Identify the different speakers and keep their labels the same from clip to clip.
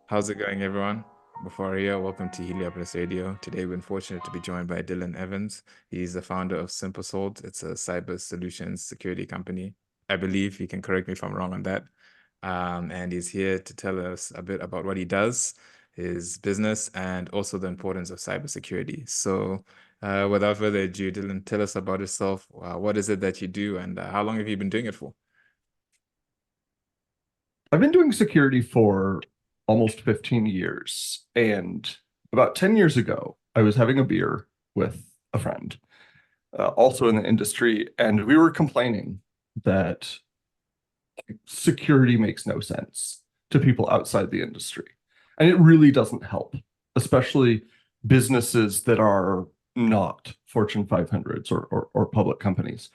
Speaker 1: How's it going, everyone? Before here, welcome to Heliopolis Radio. Today, we're fortunate to be joined by Dylan Evans. He's the founder of Simple Salt. It's a cyber solutions security company. I believe he can correct me if I'm wrong on that. And he's here to tell us a bit about what he does, his business, and also the importance of cybersecurity. So, without further ado, Dylan, tell us about yourself. What is it that you do, and how long have you been doing it for?
Speaker 2: I've been doing security for almost 15 years. And about 10 years ago, I was having a beer with a friend, also in the industry, and we were complaining that security makes no sense to people outside the industry. And it really doesn't help, especially businesses that are not Fortune 500s or public companies.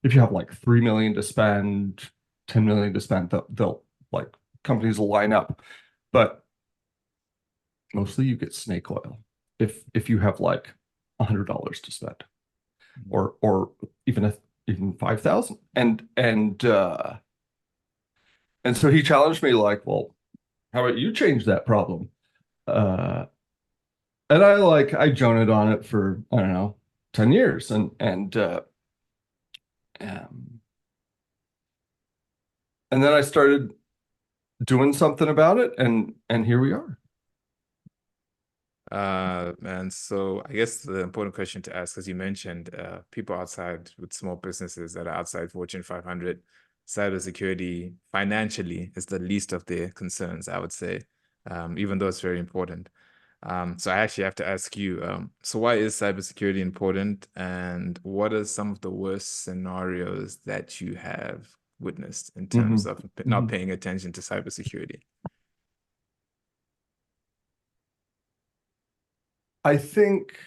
Speaker 2: If you have like 3 million to spend, 10 million to spend, they'll like companies will line up. But mostly you get snake oil if you have like $100 to spend or even 5,000. And so he challenged me like, well, how about you change that problem? Uh, and I joned on it for, I don't know, 10 years. Um, and then I started doing something about it, and here we are.
Speaker 1: And so I guess the important question to ask, as you mentioned, people outside with small businesses that are outside Fortune 500, cybersecurity financially is the least of their concerns, I would say, even though it's very important. So I actually have to ask you, so why is cybersecurity important, and what are some of the worst scenarios that you have witnessed in terms
Speaker 2: Mhm,
Speaker 1: of not
Speaker 2: mhm.
Speaker 1: paying attention to cybersecurity?
Speaker 2: I think,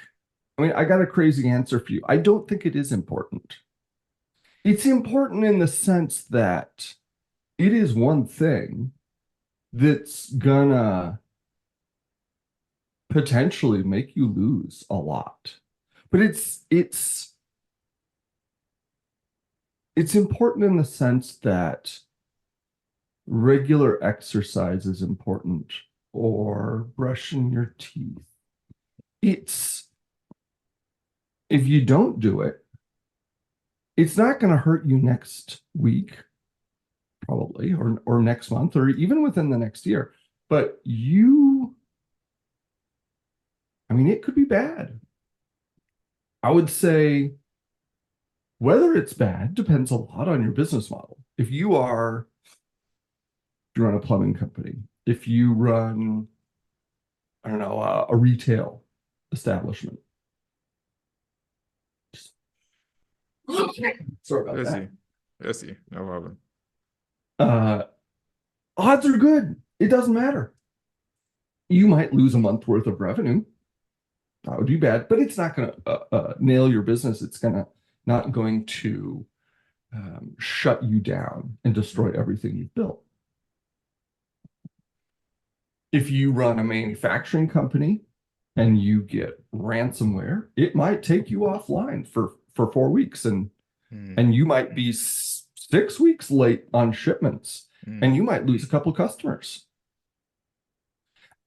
Speaker 2: I mean, I got a crazy answer for you. I don't think it is important. It's important in the sense that it is one thing that's gonna potentially make you lose a lot. But it's important in the sense that regular exercise is important or brushing your teeth. It's if you don't do it, it's not going to hurt you next week, probably, or next month, or even within the next year. But I mean, it could be bad. I would say whether it's bad depends a lot on your business model. If you run a plumbing company, if you run, I don't know, a retail establishment. Sorry about
Speaker 1: I see.
Speaker 2: that.
Speaker 1: I see. No problem.
Speaker 2: Uh, Odds are good. It doesn't matter. You might lose a month worth of revenue. That would be bad, but it's not going to nail your business. It's not going to shut you down and destroy everything you've built. If you run a manufacturing company and you get ransomware, it might take you offline for 4 weeks,
Speaker 1: Mm,
Speaker 2: and you might be 6 weeks late on shipments, and
Speaker 1: mm,
Speaker 2: you might lose a couple customers.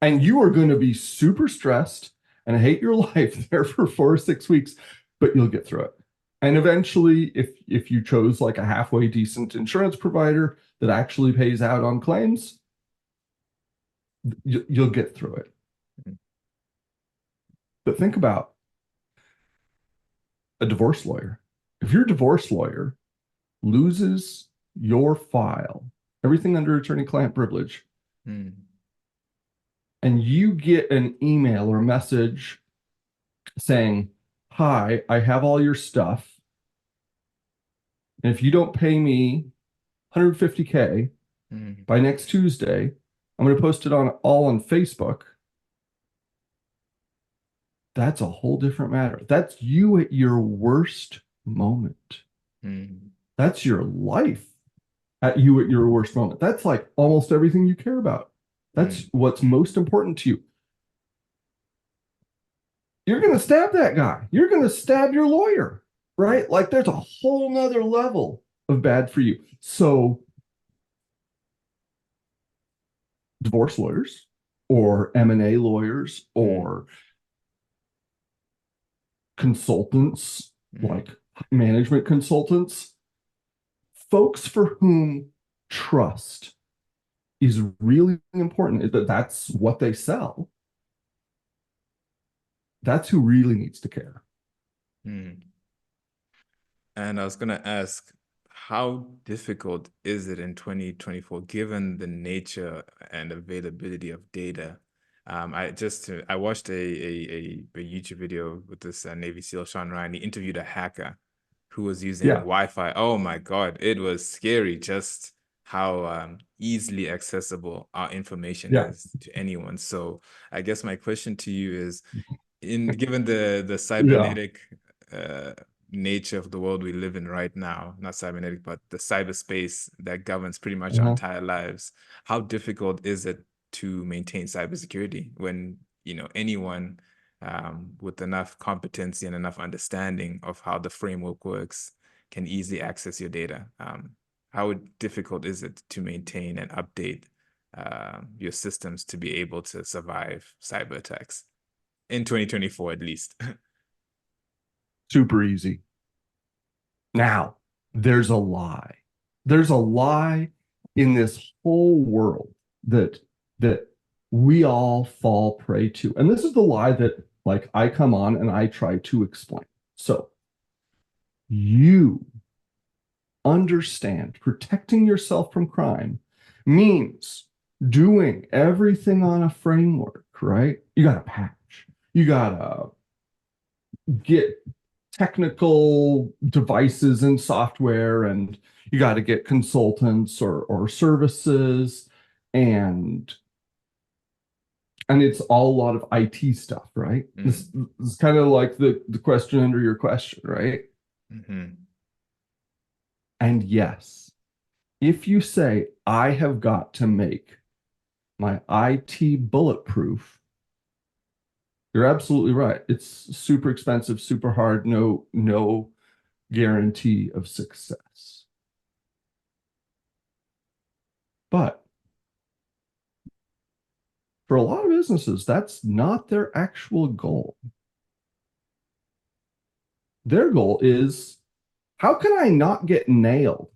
Speaker 2: And you are going to be super stressed and hate your life there for 4 or 6 weeks, but you'll get through it. And eventually, if you chose like a halfway decent insurance provider that actually pays out on claims, you'll get through it.
Speaker 1: mm,
Speaker 2: But think about a divorce lawyer. If your divorce lawyer loses your file, everything under attorney-client privilege,
Speaker 1: mm,
Speaker 2: and you get an email or message saying, "Hi, I have all your stuff. And if you don't pay me 150K
Speaker 1: mm,
Speaker 2: by next Tuesday, I'm going to post it on Facebook." That's a whole different matter. That's you at your worst moment.
Speaker 1: mm,
Speaker 2: That's your life at you at your worst moment. That's like almost everything you care about. That's
Speaker 1: mm,
Speaker 2: what's most important to you. You're going to stab that guy. You're going to stab your lawyer,
Speaker 1: mm,
Speaker 2: right? Like there's a whole nother level of bad for you. So divorce lawyers, or M&A lawyers
Speaker 1: Mm,
Speaker 2: or consultants,
Speaker 1: mm,
Speaker 2: like management consultants, folks for whom trust is really important. That's what they sell. That's who really needs to care.
Speaker 1: mm. And I was going to ask, how difficult is it in 2024, given the nature and availability of data? I watched a YouTube video with this Navy SEAL Sean Ryan. He interviewed a hacker who was using
Speaker 2: Yeah,
Speaker 1: Wi-Fi. Oh my God, it was scary just how easily accessible our information
Speaker 2: yeah.
Speaker 1: is to anyone. So I guess my question to you is, in given the
Speaker 2: Yeah.
Speaker 1: cybernetic uh, nature of the world we live in right now, not cybernetic, but the cyberspace that governs pretty much our
Speaker 2: Uh-huh.
Speaker 1: entire lives, how difficult is it to maintain cybersecurity when, anyone with enough competency and enough understanding of how the framework works can easily access your data? How difficult is it to maintain and update your systems to be able to survive cyber attacks? In 2024 at least.
Speaker 2: Super easy. Now, there's a lie. There's a lie in this whole world that that we all fall prey to. And this is the lie that like I come on and I try to explain. So, you understand protecting yourself from crime means doing everything on a framework, right? You got to patch. You got to get technical devices and software, and you got to get consultants or services, and it's all a lot of IT stuff, right? This,
Speaker 1: Mm.
Speaker 2: this is kind of like the question under your question, right?
Speaker 1: Mm-hmm.
Speaker 2: And yes, if you say I have got to make my IT bulletproof, you're absolutely right. It's super expensive, super hard, no guarantee of success. But for a lot of businesses, that's not their actual goal. Their goal is, how can I not get nailed?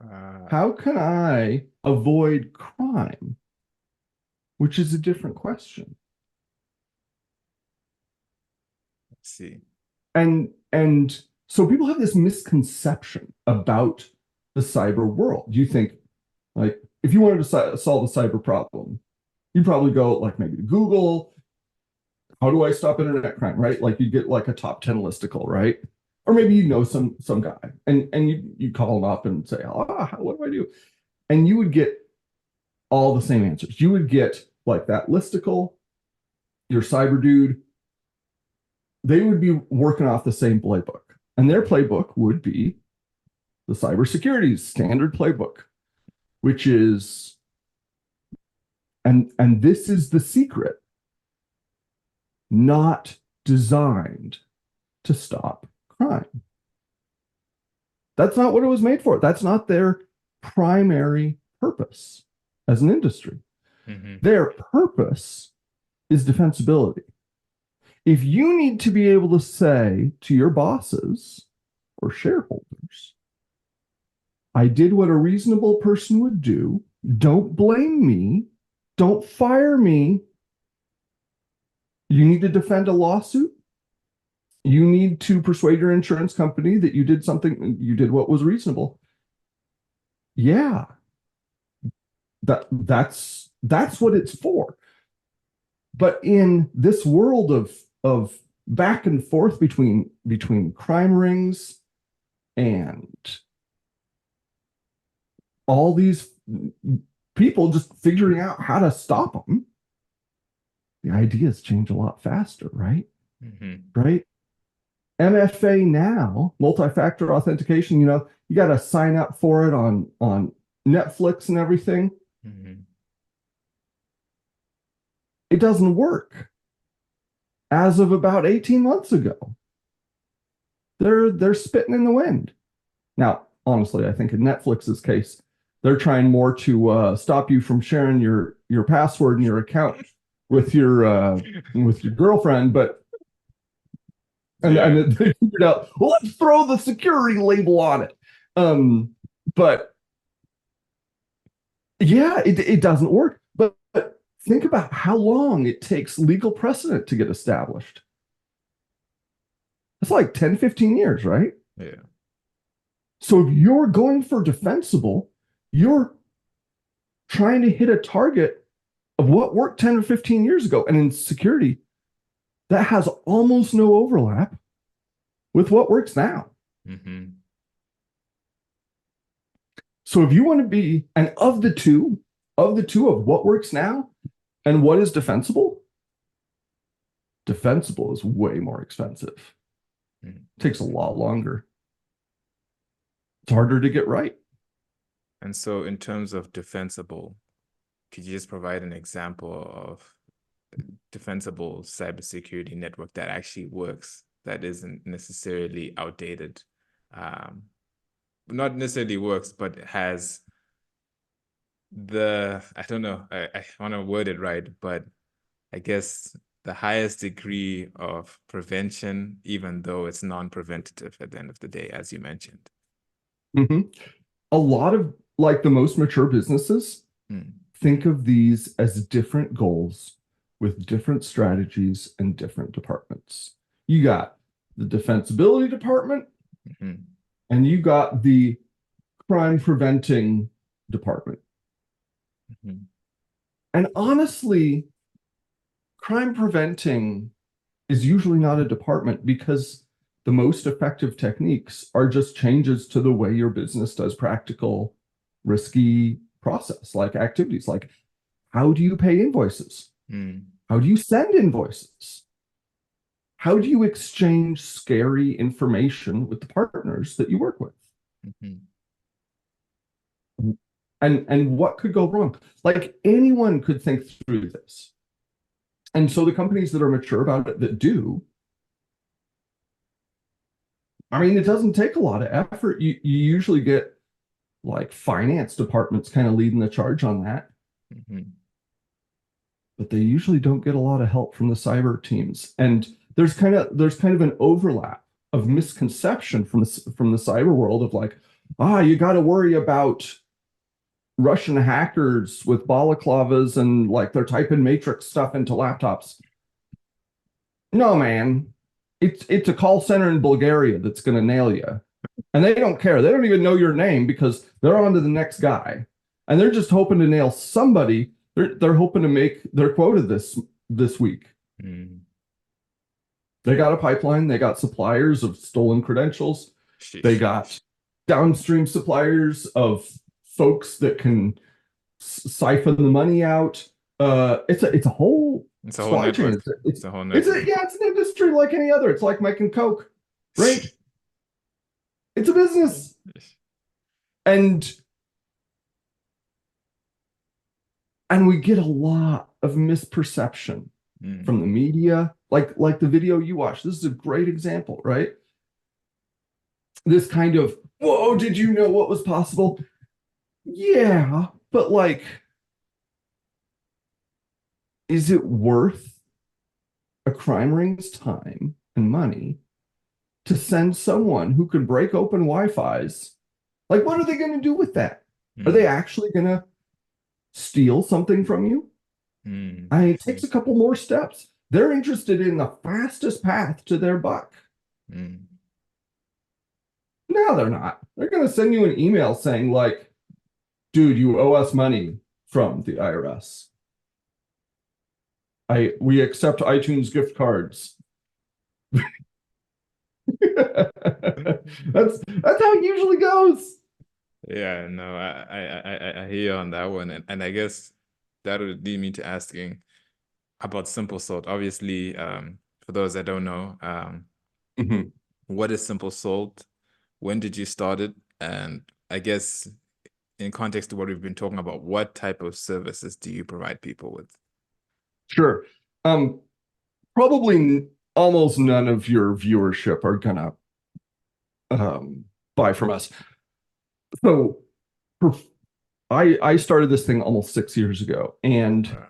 Speaker 1: Uh,
Speaker 2: How can I avoid crime? Which is a different question.
Speaker 1: let's see.
Speaker 2: And so people have this misconception about the cyber world. You think, like, if you wanted to solve a cyber problem, you'd probably go like maybe to Google, how do I stop internet crime, right? Like you get like a top 10 listicle, right? Or maybe you know some guy and you call him up and say, what do I do? And you would get all the same answers. You would get like that listicle, your cyber dude, they would be working off the same playbook. And their playbook would be the cybersecurity standard playbook, which is, and this is the secret, not designed to stop crime. That's not what it was made for. That's not their primary purpose as an industry.
Speaker 1: Mm-hmm.
Speaker 2: Their purpose is defensibility. If you need to be able to say to your bosses or shareholders, I did what a reasonable person would do, don't blame me, don't fire me. You need to defend a lawsuit. You need to persuade your insurance company that you did something, you did what was reasonable. Yeah, that's what it's for. But in this world of back and forth between crime rings and all these people just figuring out how to stop them, the ideas change a lot faster, right?
Speaker 1: Mm-hmm.
Speaker 2: Right? MFA now, multi-factor authentication, you got to sign up for it on Netflix and everything.
Speaker 1: Mm-hmm.
Speaker 2: It doesn't work as of about 18 months ago. They're spitting in the wind. Now, honestly, I think in Netflix's case, they're trying more to stop you from sharing your password and your account with your girlfriend, but
Speaker 1: Yeah.
Speaker 2: and they figured out, well, let's throw the security label on it. But yeah, it doesn't work. But think about how long it takes legal precedent to get established. It's like 10, 15 years, right?
Speaker 1: Yeah.
Speaker 2: So if you're going for defensible, you're trying to hit a target of what worked 10 or 15 years ago. And in security, that has almost no overlap with what works now.
Speaker 1: Mm-hmm.
Speaker 2: So if you want to be, and of the two of what works now and what is defensible, defensible is way more expensive.
Speaker 1: Mm-hmm.
Speaker 2: It takes a lot longer. It's harder to get right.
Speaker 1: And so in terms of defensible, could you just provide an example of defensible cybersecurity network that actually works, that isn't necessarily outdated? Um, Not necessarily works, but has I don't know, I want to word it right, but I guess the highest degree of prevention, even though it's non-preventative at the end of the day, as you mentioned.
Speaker 2: Mm-hmm. A lot of like the most mature businesses
Speaker 1: Mm.
Speaker 2: think of these as different goals with different strategies and different departments. You got the defensibility department
Speaker 1: Mm-hmm.
Speaker 2: and you got the crime preventing department.
Speaker 1: Mm-hmm.
Speaker 2: And honestly, crime preventing is usually not a department because the most effective techniques are just changes to the way your business does practical, risky process like activities. Like, how do you pay invoices?
Speaker 1: Mm.
Speaker 2: How do you send invoices? How do you exchange scary information with the partners that you work with?
Speaker 1: Mm-hmm.
Speaker 2: And what could go wrong? Like anyone could think through this. And so the companies that are mature about it that do, I mean, it doesn't take a lot of effort. You usually get like finance departments kind of leading the charge on that,
Speaker 1: Mm-hmm.
Speaker 2: but they usually don't get a lot of help from the cyber teams. And there's kind of an overlap of misconception from the cyber world of like, you got to worry about Russian hackers with balaclavas and like they're typing matrix stuff into laptops. No, man. It's a call center in Bulgaria that's going to nail you. And they don't care. They don't even know your name because they're on to the next guy. And they're just hoping to nail somebody. They're hoping to make their quota this week.
Speaker 1: Mm.
Speaker 2: They got a pipeline, they got suppliers of stolen credentials. They
Speaker 1: Sheesh.
Speaker 2: got downstream suppliers of folks that can siphon the money out. It's a whole
Speaker 1: It's a whole
Speaker 2: supply chain.
Speaker 1: network. It's a whole network.
Speaker 2: It's an industry like any other. It's like making Coke, right? It's a business. And we get a lot of misperception
Speaker 1: Mm.
Speaker 2: from the media, like the video you watched. This is a great example, right? This kind of, whoa, did you know what was possible? Yeah, but like, is it worth a crime ring's time and money to send someone who can break open Wi-Fi's? Like, what are they going to do with that? Are they
Speaker 1: Mm.
Speaker 2: actually going to steal something from you?
Speaker 1: Mm.
Speaker 2: It takes a couple more steps. They're interested in the fastest path to their buck.
Speaker 1: Mm.
Speaker 2: No, they're not. They're going to send you an email saying, like, dude, you owe us money from the IRS. We accept iTunes gift cards. That's how it usually goes.
Speaker 1: Yeah, no, I hear you on that one, and I guess that would lead me to asking about Simple Salt. Obviously, for those that don't know,
Speaker 2: Mhm.
Speaker 1: what is Simple Salt? When did you start it? And I guess in context to what we've been talking about, what type of services do you provide people with?
Speaker 2: Sure. Um, Probably almost none of your viewership are gonna buy from us. So I started this thing almost 6 years ago, and
Speaker 1: Uh,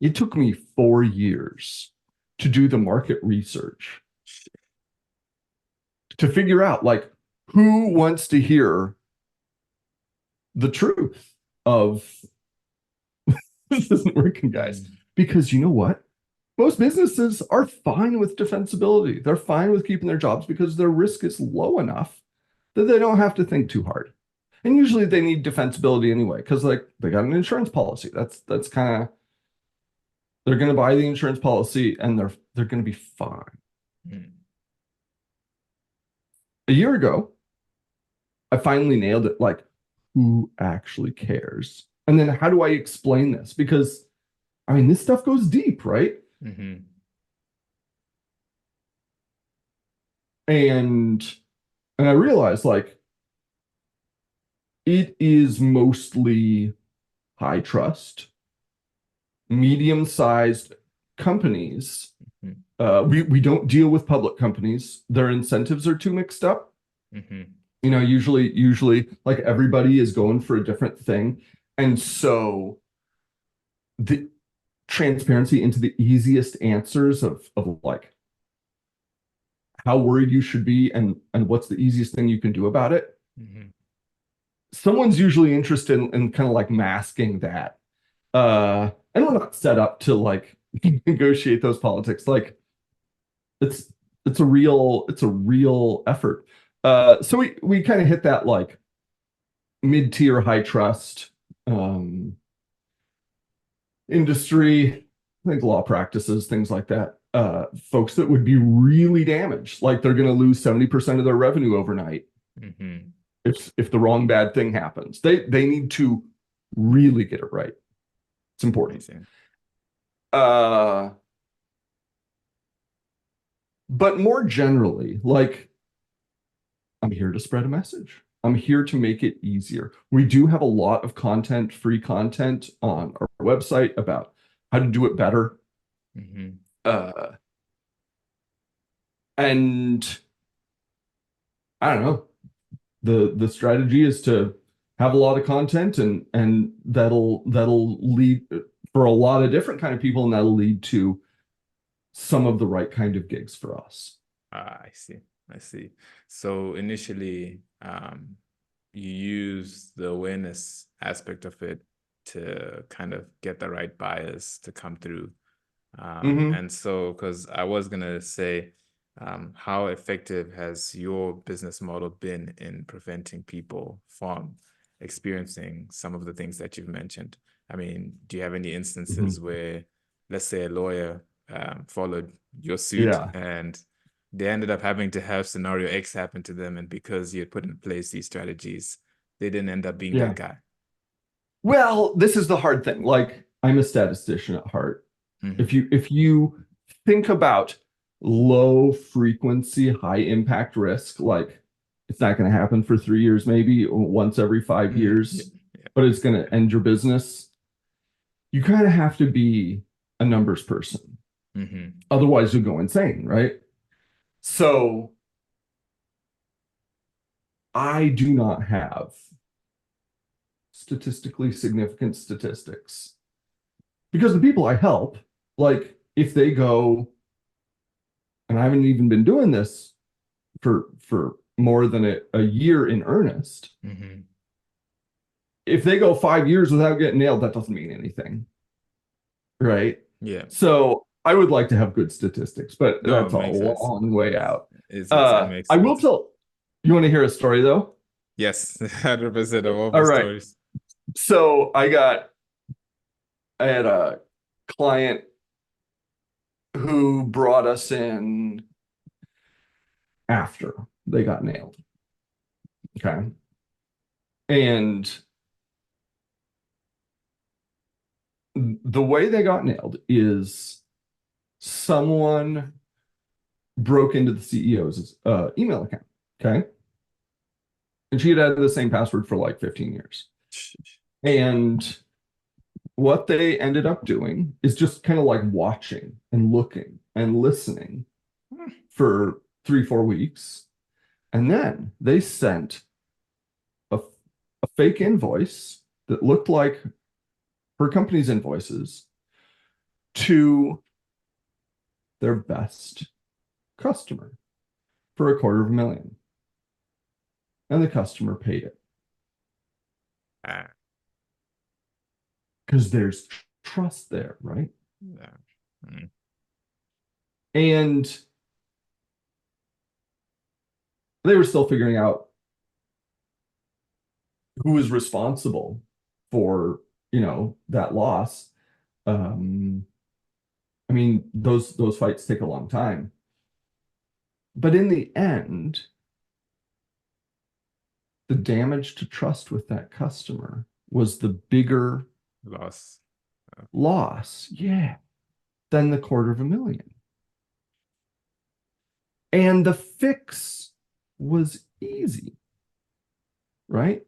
Speaker 2: it took me 4 years to do the market research to figure out like who wants to hear the truth of this isn't working, guys.
Speaker 1: mm,
Speaker 2: Because you know what? Most businesses are fine with defensibility. They're fine with keeping their jobs because their risk is low enough that they don't have to think too hard. And usually they need defensibility anyway, because like they got an insurance policy. That's kind of they're going to buy the insurance policy and they're going to be fine.
Speaker 1: mm.
Speaker 2: A year ago, I finally nailed it. Like, who actually cares? And then how do I explain this? Because I mean, this stuff goes deep, right?
Speaker 1: Mhm.
Speaker 2: And and I realized like it is mostly high trust, medium-sized companies.
Speaker 1: Mhm.
Speaker 2: We don't deal with public companies. Their incentives are too mixed up.
Speaker 1: Mhm.
Speaker 2: You know, usually like everybody is going for a different thing. And so the transparency into the easiest answers of like how worried you should be and what's the easiest thing you can do about it.
Speaker 1: Mhm.
Speaker 2: Someone's usually interested in kind of like masking that. And we're not set up to like negotiate those politics. Like it's it's a real effort. So we kind of hit that like mid-tier high trust um industry, I think law practices, things like that. Folks that would be really damaged, like they're going to lose 70% of their revenue overnight
Speaker 1: Mhm.
Speaker 2: if the wrong bad thing happens. They need to really get it right. It's important.
Speaker 1: Amazing.
Speaker 2: Uh, but more generally, like I'm here to spread a message. I'm here to make it easier. We do have a lot of content, free content on our website about how to do it better.
Speaker 1: Mhm.
Speaker 2: Uh, and I don't know. The strategy is to have a lot of content and that'll lead for a lot of different kind of people and that'll lead to some of the right kind of gigs for us.
Speaker 1: Ah, I see. I see. So initially, you use the awareness aspect of it to kind of get the right buyers to come through.
Speaker 2: Hmm.
Speaker 1: And so, because I was gonna say, how effective has your business model been in preventing people from experiencing some of the things that you've mentioned? I mean, do you have any instances
Speaker 2: Hmm.
Speaker 1: where, let's say, a lawyer followed your suit
Speaker 2: Yeah.
Speaker 1: and they ended up having to have scenario X happen to them, and because you had put in place these strategies, they didn't end up being that
Speaker 2: Yeah.
Speaker 1: guy?
Speaker 2: Well, this is the hard thing. Like I'm a statistician at heart. If
Speaker 1: Mm-hmm.
Speaker 2: you think about low frequency, high impact risk, like it's not going to happen for 3 years, maybe once every five
Speaker 1: Mm, yeah,
Speaker 2: years,
Speaker 1: yeah.
Speaker 2: but it's going to end your business. You kind of have to be a numbers person.
Speaker 1: Mm-hmm.
Speaker 2: Otherwise, you'll go insane, right? So I do not have statistically significant statistics because the people I help, like if they go, and I haven't even been doing this for more than a year in earnest.
Speaker 1: Mm-hmm.
Speaker 2: If they go 5 years without getting nailed, that doesn't mean anything, right?
Speaker 1: Yeah.
Speaker 2: So I would like to have good statistics, but
Speaker 1: No, it
Speaker 2: that's a
Speaker 1: makes sense.
Speaker 2: long way out.
Speaker 1: It makes
Speaker 2: I will
Speaker 1: sense.
Speaker 2: tell you want to hear a story though?
Speaker 1: Yes, 100% of all
Speaker 2: All
Speaker 1: the
Speaker 2: right.
Speaker 1: stories.
Speaker 2: So I had a client who brought us in after they got nailed. Okay. And the way they got nailed is someone broke into the CEO's email account. Okay. And she had had the same password for like 15 years. And what they ended up doing is just kind of like watching and looking and listening for 3, 4 weeks. And then they sent a fake invoice that looked like her company's invoices to their best customer for $250,000. And the customer paid it
Speaker 1: Ah,
Speaker 2: because there's trust there, right?
Speaker 1: yeah. Mm.
Speaker 2: And they were still figuring out who was responsible for, that loss. Um, I mean, those fights take a long time. But in the end, the damage to trust with that customer was the bigger
Speaker 1: Loss.
Speaker 2: loss, yeah, than the $250,000. And the fix was easy, right?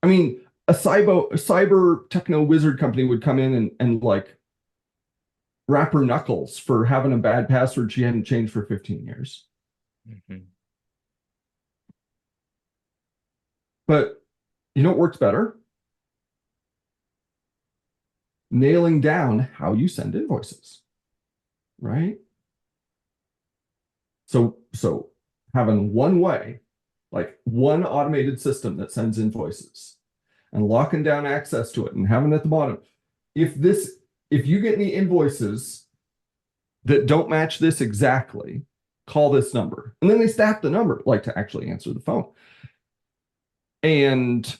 Speaker 2: I mean, a cyber techno wizard company would come in and like wrap her knuckles for having a bad password she hadn't changed for 15 years.
Speaker 1: Mhm.
Speaker 2: But you know what works better? Nailing down how you send invoices, right? So having one way, like one automated system that sends invoices and locking down access to it and having it at the bottom. If this, if you get any invoices that don't match this exactly, call this number. And then they stack the number, like to actually answer the phone. And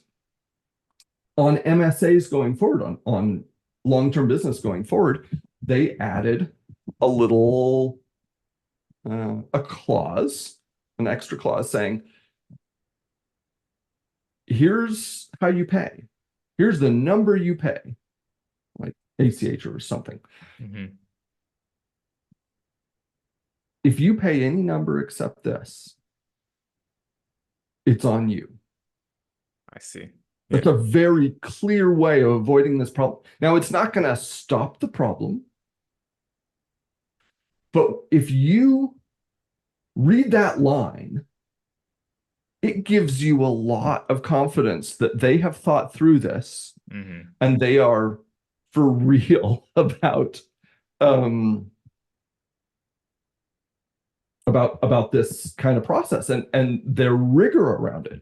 Speaker 2: on MSAs going forward, on long-term business going forward, they added a little a clause, an extra clause saying, here's how you pay. Here's the number you pay, like ACH or something.
Speaker 1: Mhm.
Speaker 2: If you pay any number except this, it's on you.
Speaker 1: I see.
Speaker 2: That's
Speaker 1: Yeah.
Speaker 2: a very clear way of avoiding this problem. Now, it's not going to stop the problem, but if you read that line, it gives you a lot of confidence that they have thought through this
Speaker 1: Hmm.
Speaker 2: and they are for real um about this kind of process and their rigor around it.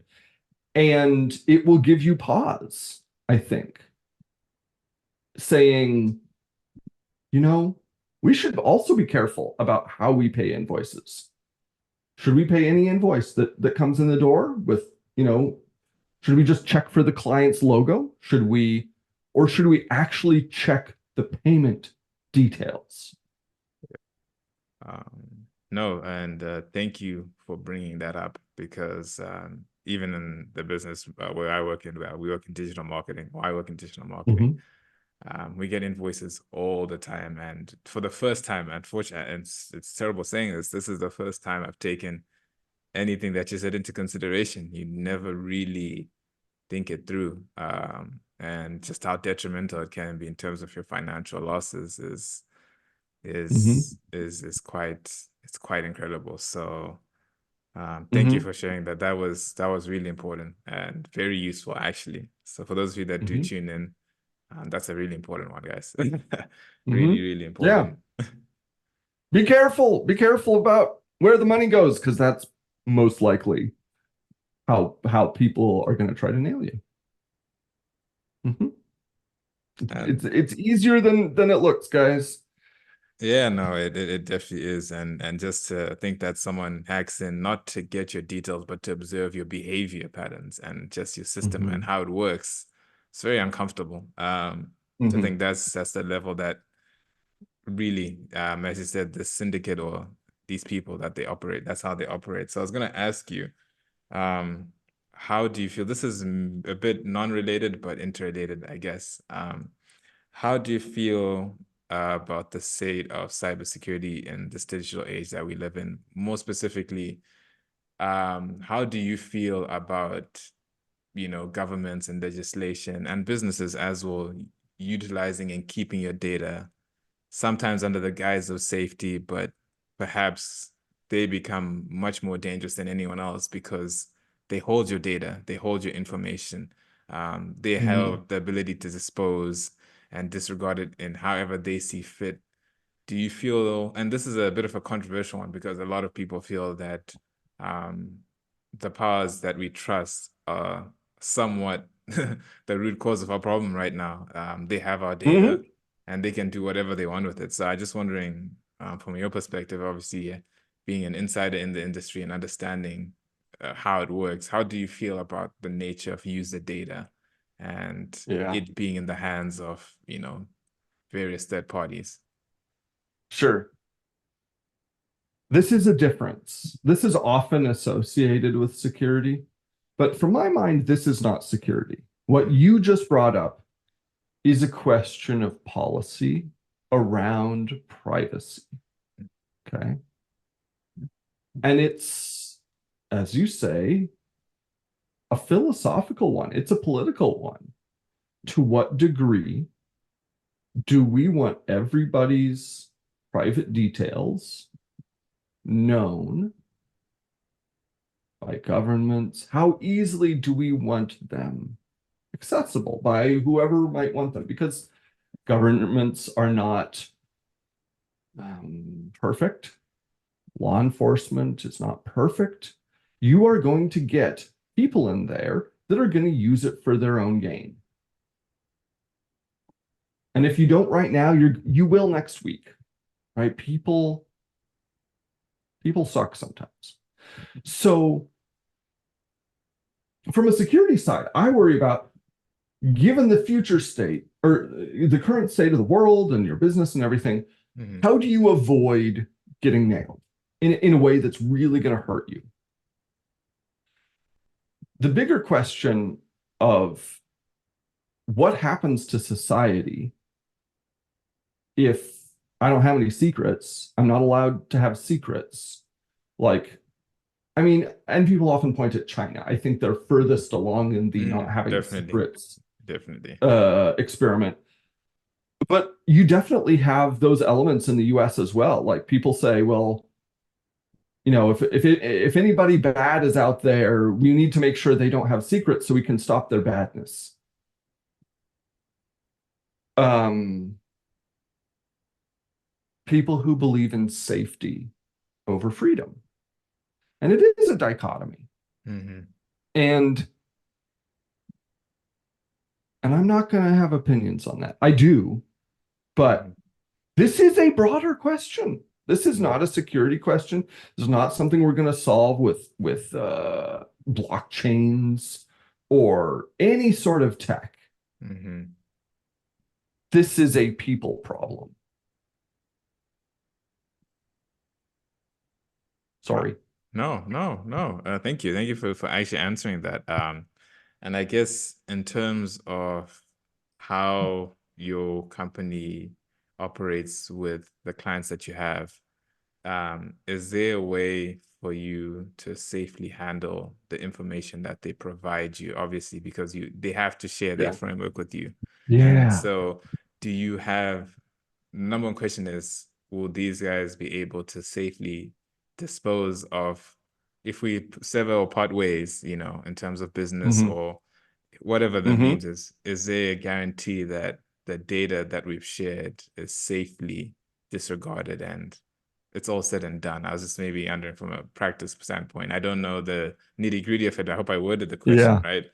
Speaker 2: And it will give you pause, I think, saying, you know, we should also be careful about how we pay invoices. Should we pay any invoice that comes in the door with, should we just check for the client's logo? Should we actually check the payment details?
Speaker 1: No, and thank you for bringing that up because even in the business where I work in, we work in digital marketing, or I work in digital marketing,
Speaker 2: Mm-hmm.
Speaker 1: we get invoices all the time. And for the first time, unfortunately, and it's terrible saying this is the first time I've taken anything that you said into consideration. You never really think it through. And just how detrimental it can be in terms of your financial losses
Speaker 2: Mm-hmm.
Speaker 1: is quite it's quite incredible. So thank you
Speaker 2: Mm-hmm.
Speaker 1: for sharing that. That was really important and very useful actually. So for those of you that do
Speaker 2: Mm-hmm.
Speaker 1: tune in, that's a really important one, guys.
Speaker 2: Mm-hmm.
Speaker 1: Really, really
Speaker 2: Yeah.
Speaker 1: important.
Speaker 2: Be careful. Be careful about where the money goes, because that's most likely how people are going to try to nail you. Mhm. It's
Speaker 1: And
Speaker 2: it's easier than it looks, guys.
Speaker 1: yeah, no, it definitely is. And just to think that someone hacks in not to get your details, but to observe your behavior patterns and just your system and
Speaker 2: Hmm.
Speaker 1: how it works, it's very uncomfortable. To
Speaker 2: Hmm.
Speaker 1: think that's the level that really, as you said, the syndicate or these people that they operate, that's how they operate. So I was gonna ask you, um, how do you feel? This is a bit non-related, but interrelated, I guess. How do you feel about the state of cybersecurity in this digital age that we live in? More specifically, how do you feel about, governments and legislation and businesses as well, utilizing and keeping your data, sometimes under the guise of safety, but perhaps they become much more dangerous than anyone else because they hold your data, they hold your information. They
Speaker 2: Mhm.
Speaker 1: have the ability to dispose and disregard it in however they see fit. Do you feel, and this is a bit of a controversial one because a lot of people feel that um, the powers that we trust are somewhat the root cause of our problem right now. They have our data
Speaker 2: Mhm.
Speaker 1: and they can do whatever they want with it. So I just wondering, from your perspective, obviously being an insider in the industry and understanding how it works, how do you feel about the nature of user data and
Speaker 2: Yeah,
Speaker 1: it being in the hands of, various third parties?
Speaker 2: sure. This is a difference. This is often associated with security, but from my mind, this is not security. What
Speaker 1: Mm,
Speaker 2: you just brought up is a question of policy around privacy. Okay. And it's, as you say, a philosophical one, it's a political one. To what degree do we want everybody's private details known by governments? How easily do we want them accessible by whoever might want them? Because governments are not perfect. Law enforcement is not perfect. You are going to get people in there that are going to use it for their own gain. And if you don't right now, you will next week, right? People suck sometimes. So from a security side, I worry about given the future state or the current state of the world and your business and everything,
Speaker 1: mhm.
Speaker 2: how do you avoid getting nailed in a way that's really going to hurt you? The bigger question of what happens to society if I don't have any secrets, I'm not allowed to have secrets. Like, I mean, and people often point at China. I think they're furthest along in the not having
Speaker 1: Definitely,
Speaker 2: secrets
Speaker 1: definitely.
Speaker 2: experiment. But you definitely have those elements in the US as well. Like people say, well, if anybody bad is out there, we need to make sure they don't have secrets so we can stop their badness. Um, People who believe in safety over freedom. And it is a dichotomy.
Speaker 1: Hmm.
Speaker 2: And and I'm not going to have opinions on that. I do, but
Speaker 1: Hmm.
Speaker 2: this is a broader question. This is
Speaker 1: Yeah.
Speaker 2: not a security question. This is not something we're going to solve with blockchains or any sort of tech.
Speaker 1: Hmm.
Speaker 2: This is a people problem.
Speaker 1: Wow.
Speaker 2: Sorry.
Speaker 1: No, no, no. Thank you. Thank you for actually answering that. And I guess in terms of how your company operates with the clients that you have, is there a way for you to safely handle the information that they provide you? Obviously, because they have to share their
Speaker 2: Yeah.
Speaker 1: framework with you. And
Speaker 2: Yeah.
Speaker 1: so do you have, number one question is, will these guys be able to safely dispose of if we sever or part ways, in terms of business
Speaker 2: Hmm.
Speaker 1: or whatever that
Speaker 2: Hmm.
Speaker 1: means, is there a guarantee that the data that we've shared is safely disregarded and it's all said and done? I was just maybe wondering from a practice standpoint. I don't know the nitty-gritty of it. I hope I worded the question
Speaker 2: Yeah.
Speaker 1: right.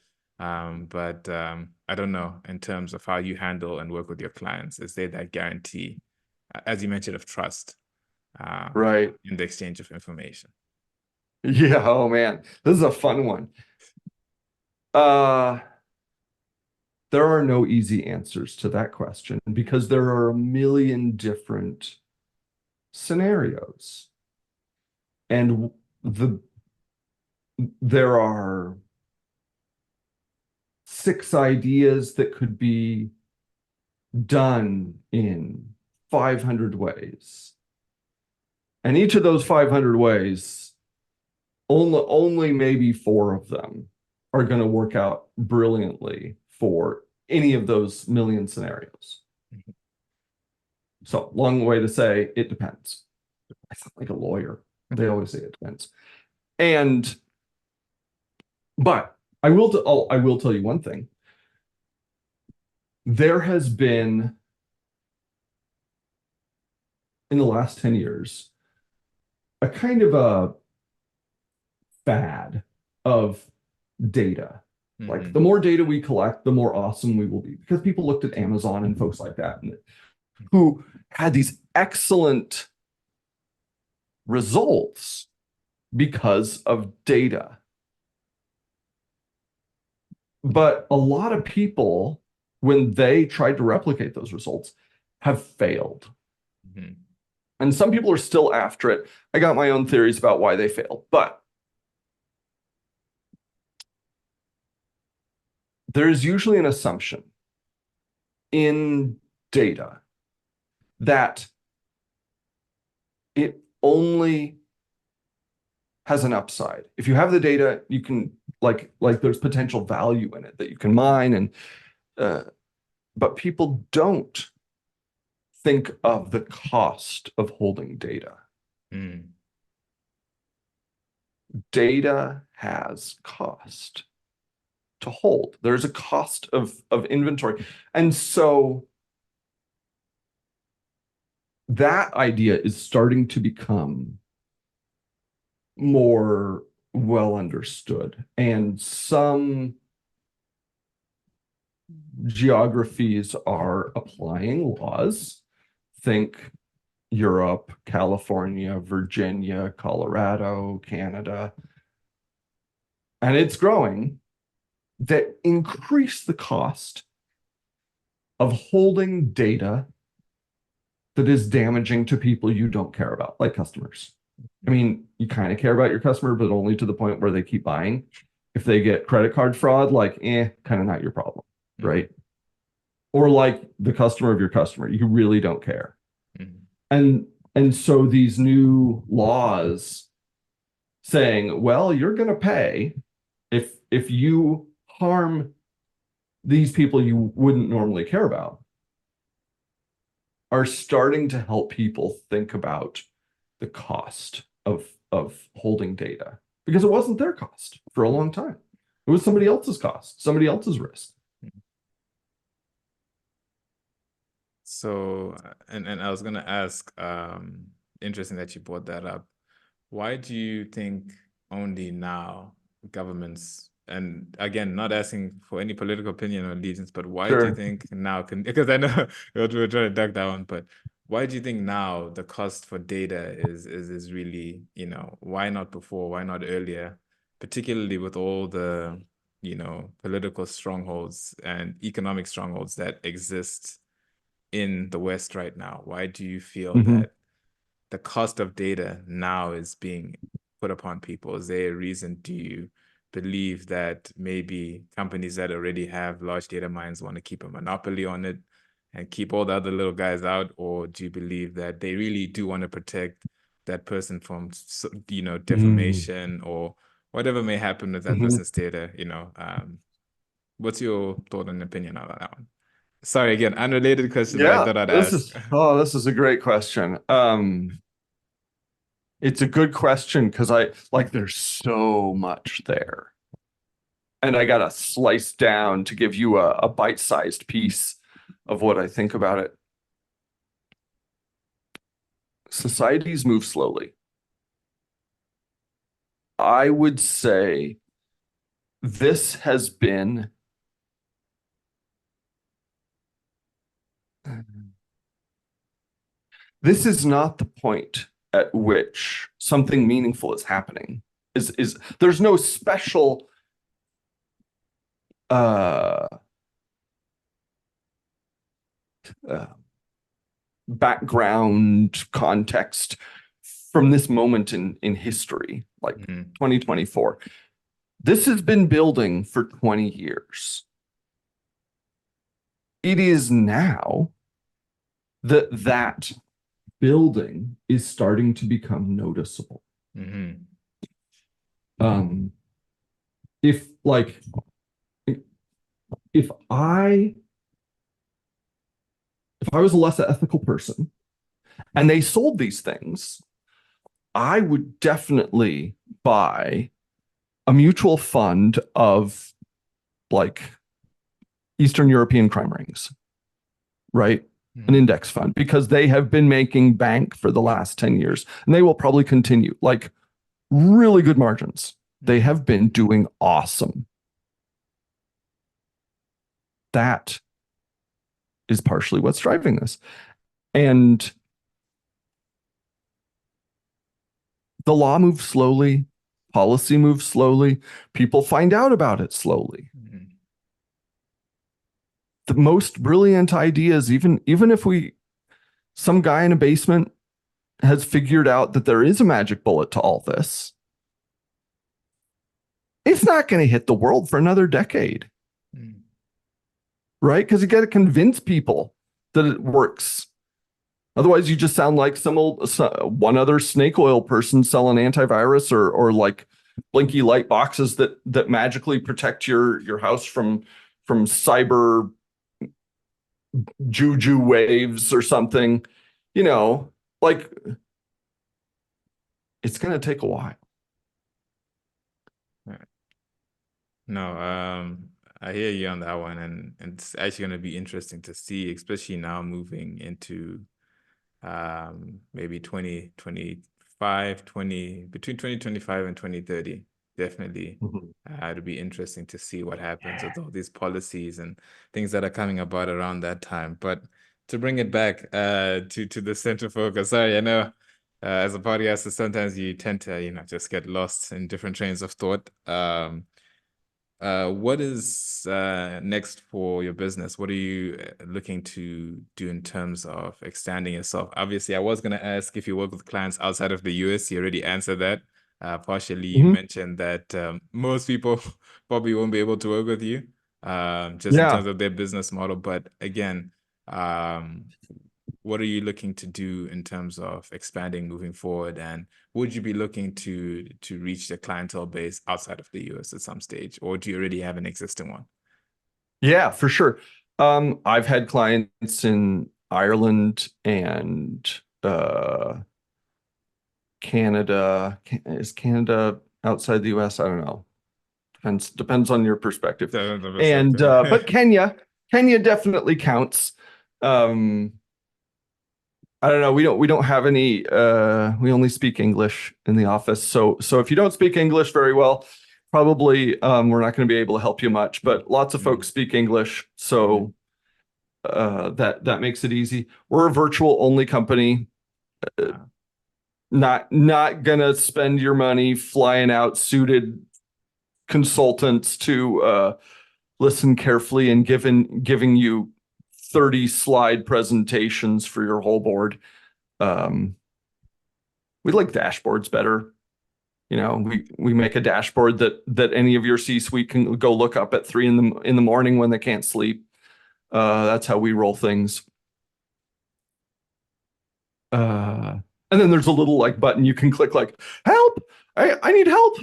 Speaker 1: But I don't know in terms of how you handle and work with your clients. Is there that guarantee, as you mentioned, of trust uh,
Speaker 2: Right.
Speaker 1: in the exchange of information?
Speaker 2: Yeah. Oh man, this is a fun one. Uh, there are no easy answers to that question because there are a million different scenarios. And there are six ideas that could be done in 500 ways. And each of those 500 ways, only maybe four of them are going to work out brilliantly for any of those million scenarios. So, long way to say it depends. I sound like a lawyer. They always say it depends. And, but I will tell you one thing. there has been, in the last 10 years, a kind of a fad of data. Like the
Speaker 1: Mm-hmm.
Speaker 2: more data we collect, the more awesome we will be. Because people looked at Amazon and folks like that, and who had these excellent results because of data. But a lot of people, when they tried to replicate those results, have failed.
Speaker 1: Mm-hmm.
Speaker 2: And some people are still after it. I got my own theories about why they failed, but there's usually an assumption in data that it only has an upside. If you have the data, you can like there's potential value in it that you can mine, and uh, but people don't think of the cost of holding data.
Speaker 1: Mm-hmm.
Speaker 2: Data has cost to hold. There's a cost of inventory. And so that idea is starting to become more well understood. And some geographies are applying laws. Think Europe, California, Virginia, Colorado, Canada. And it's growing, that increase the cost of holding data that is damaging to people you don't care about, like customers. I mean, you kind of care about your customer, but only to the point where they keep buying. If they get credit card fraud, like, kind of not your problem,
Speaker 1: Mm-hmm.
Speaker 2: right? Or like the customer of your customer, you really don't care.
Speaker 1: Mm-hmm.
Speaker 2: And and so these new laws saying, well, you're going to pay if you harm these people you wouldn't normally care about, are starting to help people think about the cost of holding data, because it wasn't their cost for a long time. It was somebody else's cost, somebody else's risk.
Speaker 1: So, and I was gonna ask, interesting that you brought that up. Why do you think only now governments, and again, not asking for any political opinion or allegiance, but why do you
Speaker 2: Sure.
Speaker 1: think now can, because I know we're trying to duck that one, but why do you think now the cost for data is really, why not before? Why not earlier? Particularly with all the, political strongholds and economic strongholds that exist in the West right now? Why do you feel
Speaker 2: Mm-hmm.
Speaker 1: that the cost of data now is being put upon people? Is there a reason, do you believe that maybe companies that already have large data mines want to keep a monopoly on it and keep all the other little guys out? Or do you believe that they really do want to protect that person from, defamation or whatever may happen with that
Speaker 2: Mm-hmm.
Speaker 1: person's data? What's your thought and opinion on that one? Sorry, again, unrelated question, but I
Speaker 2: Yeah,
Speaker 1: thought I'd
Speaker 2: this
Speaker 1: ask.
Speaker 2: is this is a great question. It's a good question because I like there's so much there. And I got to slice down to give you a bite-sized piece of what I think about it. Societies move slowly. I would say this has been this is not the point at which something meaningful is happening. Is there's no special uh, uh background context from this moment in history, like
Speaker 1: Mhm.
Speaker 2: 2024. This has been building for 20 years. It is now that that building is starting to become noticeable.
Speaker 1: Mhm.
Speaker 2: Um, if like if I if I was a less ethical person and they sold these things, I would definitely buy a mutual fund of like Eastern European crime rings, right? An
Speaker 1: Mm,
Speaker 2: index fund, because they have been making bank for the last 10 years and they will probably continue, like really good margins. They
Speaker 1: mm,
Speaker 2: have been doing awesome. That is partially what's driving this. And the law moves slowly, policy moves slowly, people find out about it slowly.
Speaker 1: mm,
Speaker 2: The most brilliant ideas, even if some guy in a basement has figured out that there is a magic bullet to all this, it's not going to hit the world for another decade,
Speaker 1: mm.
Speaker 2: right? Because you got to convince people that it works. Otherwise, you just sound like one other snake oil person selling antivirus or like blinky light boxes that magically protect your house from cyber juju waves or something. You know, like it's going to take a while.
Speaker 1: Yeah. No, I hear you on that one, and it's actually going to be interesting to see, especially now moving into maybe 2025, 20 between 2025 and 2030. Definitely.
Speaker 2: Mhm.
Speaker 1: It'll be interesting to see what happens with all these policies and things that are coming about around that time. But to bring it back to the central focus, sorry, I know as a podcaster, sometimes you tend to, just get lost in different trains of thought. What is next for your business? What are you looking to do in terms of expanding yourself? Obviously, I was going to ask if you work with clients outside of the US. You already answered that. Partially, you
Speaker 2: Mhm.
Speaker 1: mentioned that most people probably won't be able to work with you, just in
Speaker 2: Yeah.
Speaker 1: terms of their business model. But again, um, what are you looking to do in terms of expanding moving forward? And would you be looking to reach the clientele base outside of the US at some stage, or do you already have an existing one?
Speaker 2: Yeah, for sure. I've had clients in Ireland and Canada. Is Canada outside the US? I don't know. Depends on your perspective.
Speaker 1: The
Speaker 2: And
Speaker 1: perspective.
Speaker 2: but Kenya definitely counts. Um, I don't know. We don't have any. We only speak English in the office. So if you don't speak English very well, probably we're not going to be able to help you much. But lots of
Speaker 1: Mm,
Speaker 2: folks speak English,
Speaker 1: mm,
Speaker 2: so that makes it easy. We're a virtual only company. Uh,
Speaker 1: uh,
Speaker 2: not gonna spend your money flying out suited consultants to listen carefully and giving you 30 slide presentations for your whole board. Um, we like dashboards better. We make a dashboard that any of your C-suite can go look up at 3 in the morning when they can't sleep. That's how we roll things. And then there's a little like button you can click like help. I need help.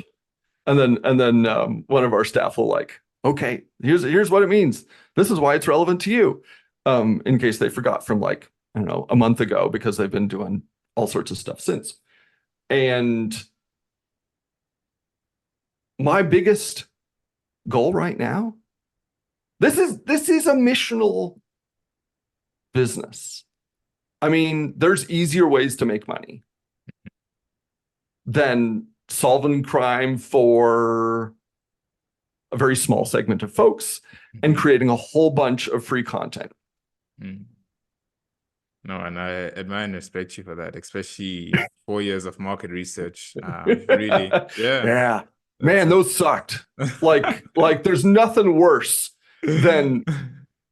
Speaker 2: And then one of our staff will like, okay, here's what it means. This is why it's relevant to you. In case they forgot from like, I don't know, a month ago, because they've been doing all sorts of stuff since. And my biggest goal right now, this is a missional business. I mean, there's easier ways to make money than solving crime for a very small segment of folks and
Speaker 1: mhm,
Speaker 2: creating a whole bunch of free content.
Speaker 1: mm. No, and I admire and respect you for that, especially 4 years of market research. Really, yeah,
Speaker 2: Yeah.
Speaker 1: that's
Speaker 2: Man,
Speaker 1: a
Speaker 2: those sucked. Like there's nothing worse than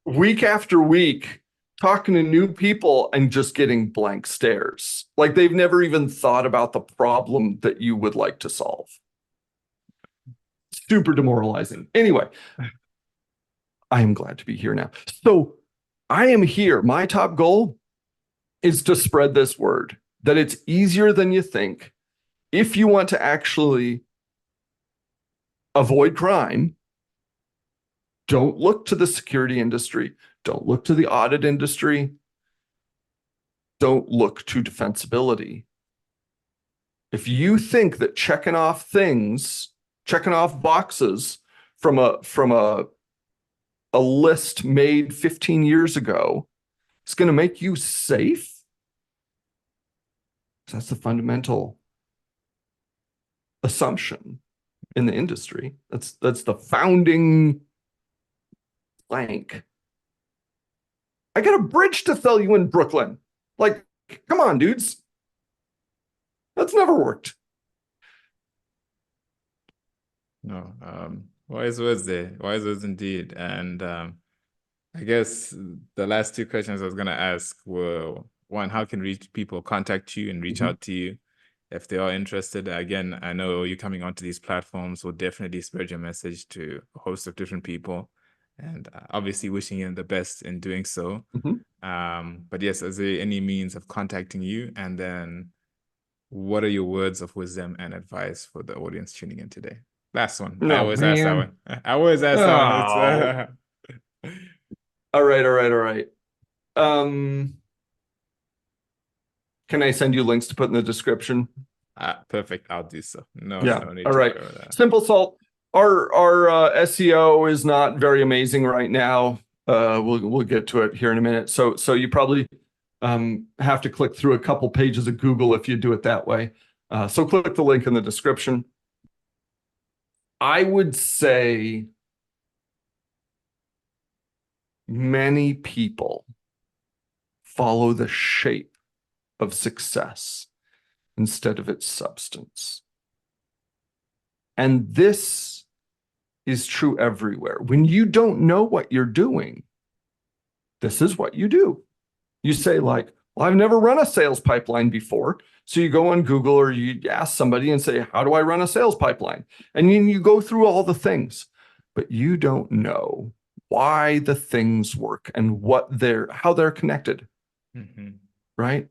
Speaker 2: week after week talking to new people and just getting blank stares. Like they've never even thought about the problem that you would like to solve. Super demoralizing. Anyway, I am glad to be here now. So I am here. My top goal is to spread this word that it's easier than you think. If you want to actually avoid crime, don't look to the security industry, don't look to the audit industry, don't look to defensibility. If you think that checking off boxes from a a list made 15 years ago is going to make you safe? That's the fundamental assumption in the industry. That's the founding plank. I got a bridge to sell you in Brooklyn. Like, come on, dudes. That's never worked.
Speaker 1: No, wise words there. Wise words indeed. And I guess the last two questions I was gonna ask were, one, how can people contact you and reach out to you if they are interested? Again, I know you coming onto these platforms will definitely spread your message to a host of different people, and obviously wishing you the best in doing so. But yes, is there any means of contacting you? And then what are your words of wisdom and advice for the audience tuning in today? Last one. I
Speaker 2: No,
Speaker 1: always ask that
Speaker 2: man.
Speaker 1: one. I always ask that one. It's
Speaker 2: Oh. All right, all right, all right. Can I send you links to put in the description?
Speaker 1: perfect. I'll do so. No,
Speaker 2: Yeah.
Speaker 1: no need
Speaker 2: All
Speaker 1: to
Speaker 2: right.
Speaker 1: worry about that.
Speaker 2: Simple Salt. Our SEO is not very amazing right now. We'll get to it here in a minute. So you probably have to click through a couple pages of Google if you do it that way. So click the link in the description. I would say many people follow the shape of success instead of its substance. And this is true everywhere. When you don't know what you're doing, this is what you do. You say like, well, I've never run a sales pipeline before. So you go on Google or you ask somebody and say, how do I run a sales pipeline? And then you go through all the things, but you don't know why the things work and how they're connected. Right?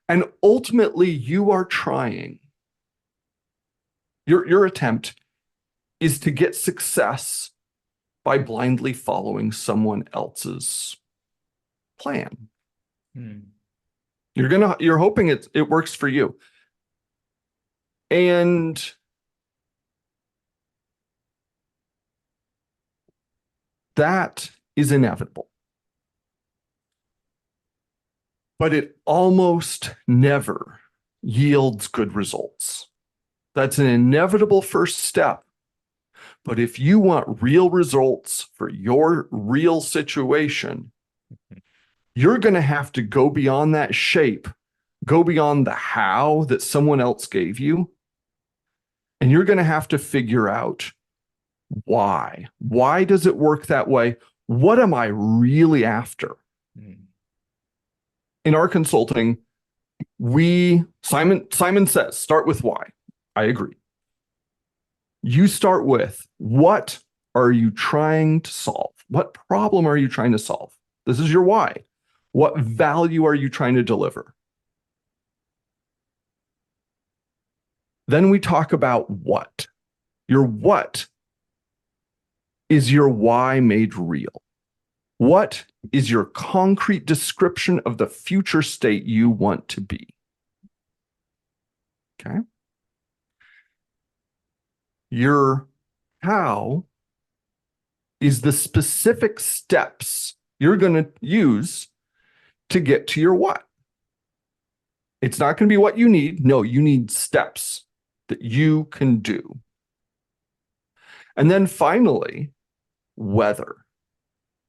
Speaker 2: And ultimately you are trying. Your attempt is to get success by blindly following someone else's plan. You're hoping it works for you. And that is inevitable. But it almost never yields good results. That's an inevitable first step. But if you want real results for your real situation, you're going to have to go beyond that shape, go beyond the how that someone else gave you. And you're going to have to figure out why. Why does it work that way? What am I really after? In our consulting, Simon says, start with why. I agree. You start with what are you trying to solve? What problem are you trying to solve? This is your why. What value are you trying to deliver? Then we talk about what. Your what is your why made real. What is your concrete description of the future state you want to be? Okay. Your how is the specific steps you're going to use to get to your what. It's not going to be what you need. No, you need steps that you can do. And then finally, whether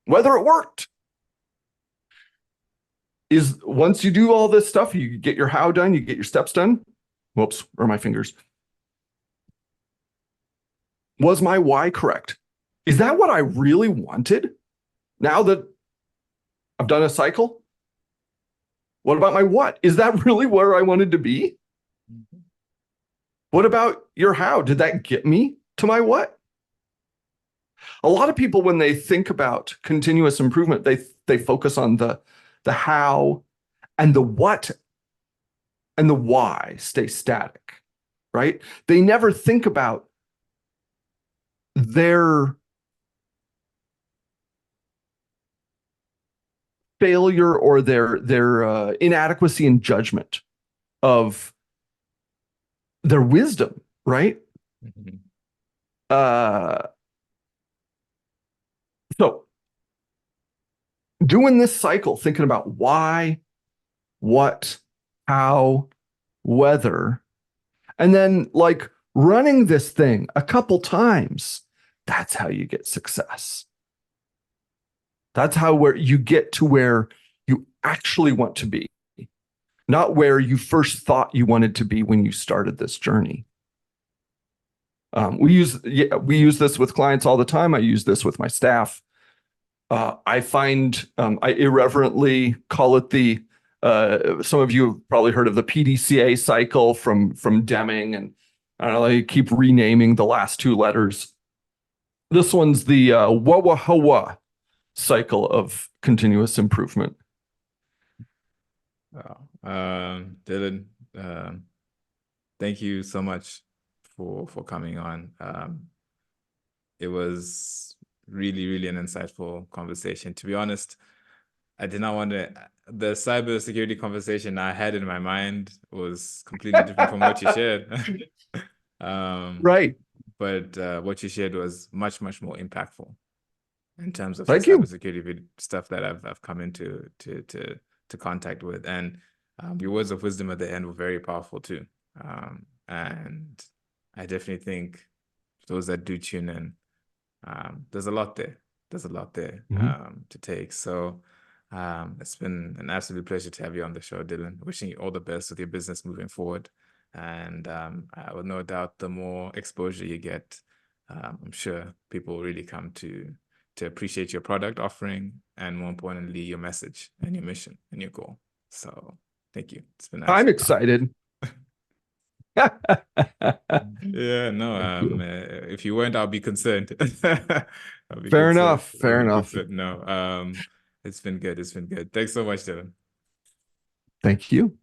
Speaker 2: it worked. Is once you do all this stuff, you get your how done, you get your steps done. Whoops, where are my fingers? Was my why correct? Is that what I really wanted? Now that I've done a cycle? What about my what? Is that really where I wanted to be? What about your how? Did that get me to my what? A lot of people, when they think about continuous improvement, they focus on the how, and the what and the why stay static, right? They never think about their failure or their inadequacy in judgment of their wisdom, right? So doing this cycle, thinking about why, what, how, whether, and then like running this thing a couple times, that's how you get success. That's how where you get to where you actually want to be, not where you first thought you wanted to be when you started this journey. We use this with clients all the time. I use this with my staff. I find I irreverently call it the some of you have probably heard of the PDCA cycle from Deming, and I don't know, I keep renaming the last two letters. This one's the WAWA cycle of continuous improvement.
Speaker 1: Wow. Dylan, thank you so much for coming on. It was really, really an insightful conversation. To be honest, I did not want to. The cybersecurity conversation I had in my mind was completely different from what you shared.
Speaker 2: Right.
Speaker 1: But what you shared was much, much more impactful in terms of the
Speaker 2: Thank you.
Speaker 1: cybersecurity stuff that I've come into to contact with. And your words of wisdom at the end were very powerful too. And I definitely think those that do tune in, there's a lot there. There's a lot there to take. So it's been an absolute pleasure to have you on the show, Dylan. Wishing you all the best with your business moving forward. And I will no doubt the more exposure you get, I'm sure people will really come to appreciate your product offering and more importantly, your message and your mission and your goal. So thank you. It's been an
Speaker 2: I'm
Speaker 1: absolute honor.
Speaker 2: excited.
Speaker 1: Yeah, no,
Speaker 2: Thank you.
Speaker 1: if you weren't, I'll be concerned. I'll be
Speaker 2: Fair
Speaker 1: concerned.
Speaker 2: enough.
Speaker 1: I'll
Speaker 2: Fair
Speaker 1: be
Speaker 2: enough.
Speaker 1: concerned. No, it's been good. It's been good. Thanks so much, Dylan.
Speaker 2: Thank you.